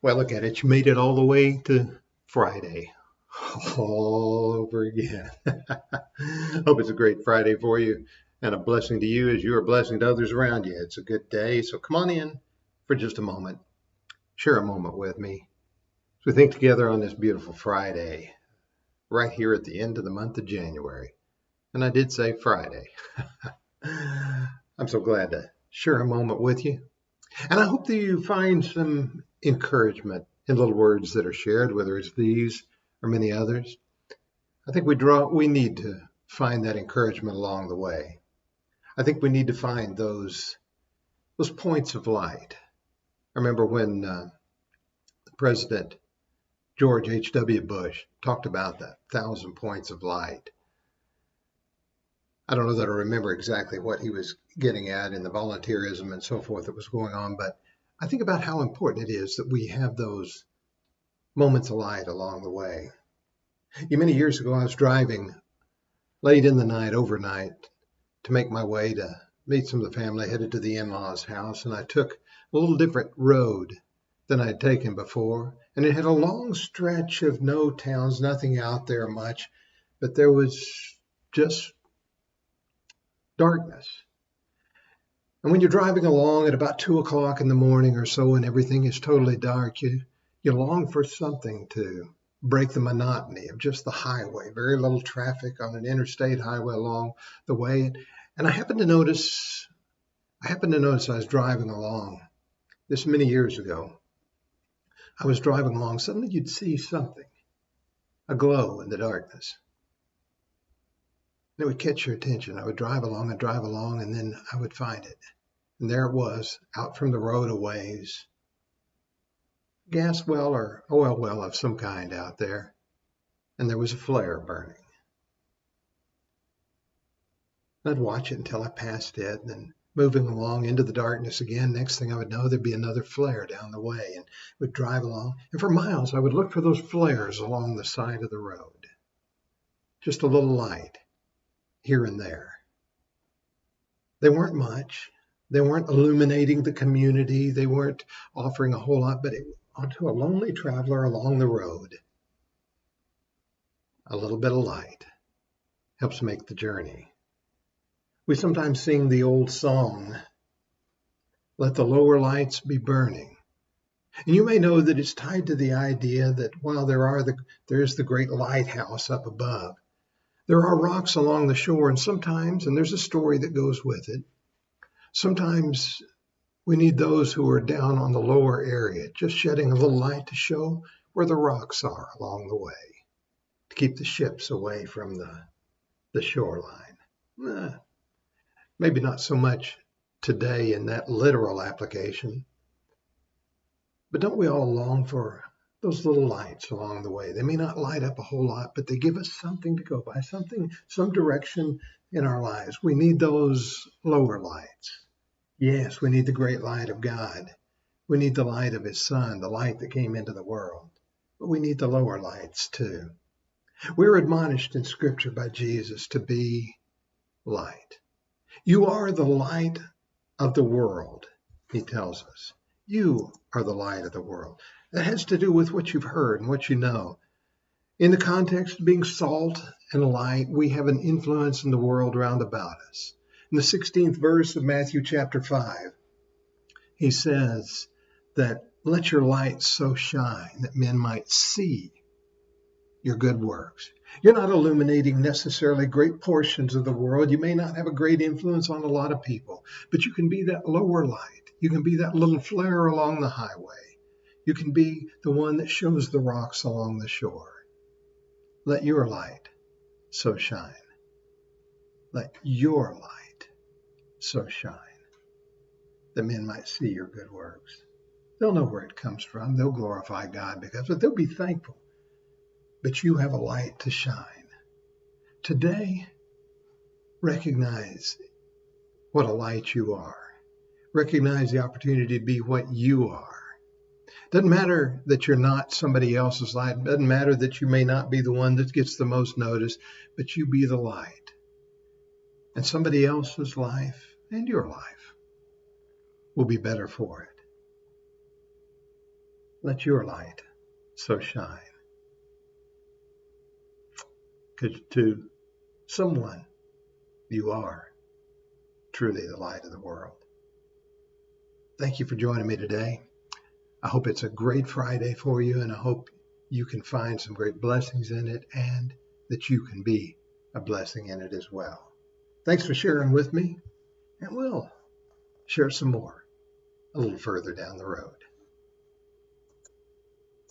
Well, look at it. You made it all the way to Friday. All over again. Hope it's a great Friday for you and a blessing to you as you're a blessing to others around you. It's a good day. So come on in for just a moment. Share a moment with me as we think together on this beautiful Friday, right here at the end of the month of January. And I did say Friday. I'm so glad to share a moment with you. And I hope that you find some encouragement in little words that are shared, whether it's these or many others. I think we need to find that encouragement along the way. I think we need to find those points of light. I remember when President George H.W. Bush talked about the 1,000 points of light. I don't know that I remember exactly what he was getting at in the volunteerism and so forth that was going on, but I think about how important it is that we have those moments of light along the way. Many years ago, I was driving late in the night, overnight, to make my way to meet some of the family, headed to the in-laws' house, and I took a little different road than I'd taken before, and it had a long stretch of no towns, nothing out there much, but there was just darkness. And when you're driving along at about 2 o'clock in the morning or so and everything is totally dark, you long for something to break the monotony of just the highway, very little traffic on an interstate highway along the way. And I happened to notice I was driving along this many years ago. I was driving along, suddenly you'd see something, a glow in the darkness. And it would catch your attention. I would drive along, and then I would find it. And there it was, out from the road a ways. Gas well or oil well of some kind out there. And there was a flare burning. I'd watch it until I passed it, and then moving along into the darkness again. Next thing I would know, there'd be another flare down the way, and would drive along. And for miles, I would look for those flares along the side of the road. Just a little light here and there. They weren't much. They weren't illuminating the community. They weren't offering a whole lot, but onto a lonely traveler along the road, a little bit of light helps make the journey. We sometimes sing the old song, "Let the lower lights be burning." And you may know that it's tied to the idea that while there is the great lighthouse up above, there are rocks along the shore, and there's a story that goes with it, sometimes we need those who are down on the lower area, just shedding a little light to show where the rocks are along the way, to keep the ships away from the shoreline. Maybe not so much today in that literal application, but don't we all long for those little lights along the way? They may not light up a whole lot, but they give us something to go by, some direction in our lives. We need those lower lights. Yes, we need the great light of God. We need the light of his Son, the light that came into the world. But we need the lower lights too. We're admonished in Scripture by Jesus to be light. You are the light of the world, he tells us. You are the light of the world. That has to do with what you've heard and what you know. In the context of being salt and light, we have an influence in the world round about us. In the 16th verse of Matthew chapter 5, he says that let your light so shine that men might see your good works. You're not illuminating necessarily great portions of the world. You may not have a great influence on a lot of people, but you can be that lower light. You can be that little flare along the highway. You can be the one that shows the rocks along the shore. Let your light so shine. Let your light so shine that men might see your good works. They'll know where it comes from. They'll glorify God because of it. They'll be thankful. But you have a light to shine. Today, recognize what a light you are. Recognize the opportunity to be what you are. Doesn't matter that you're not somebody else's light. Doesn't matter that you may not be the one that gets the most notice, but you be the light. And somebody else's life and your life will be better for it. let your light so shine. Because to someone, you are truly the light of the world. Thank you for joining me today. I hope it's a great Friday for you, and I hope you can find some great blessings in it and that you can be a blessing in it as well. Thanks for sharing with me, and we'll share some more a little further down the road.